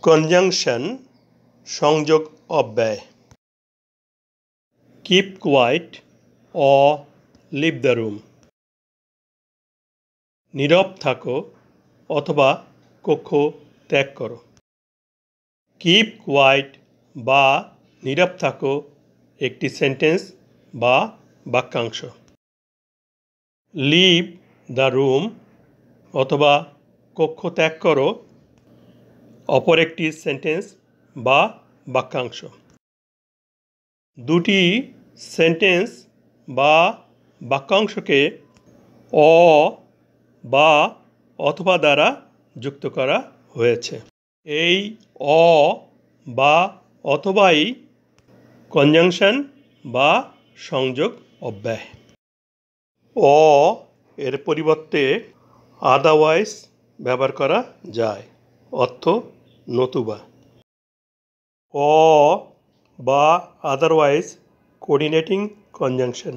Conjunction সংযোগ অব্যয়। Keep quiet or leave the room. নীরব থাকো অথবা কক্ষ ত্যাগ করো। কিপ কোয়াইট বা নীরব থাকো একটি সেন্টেন্স বা বাক্যাংশ। লিভ দ্য রুম অথবা কক্ষ ত্যাগ করো অপর একটি সেন্টেন্স বা বাক্যাংশ। দুটি সেন্টেন্স বা বাক্যাংশকে অ বা অথবা দ্বারা যুক্ত করা হয়েছে। এই অ বা অথবাই কনজাংশন বা সংযোগ অব্যয়। অ এর পরিবর্তে আদারওয়াইজ ব্যবহার করা যায়, অর্থ নতুবা। অ বা আদারওয়াইজ কোঅর্ডিনেটিং কনজাংশন।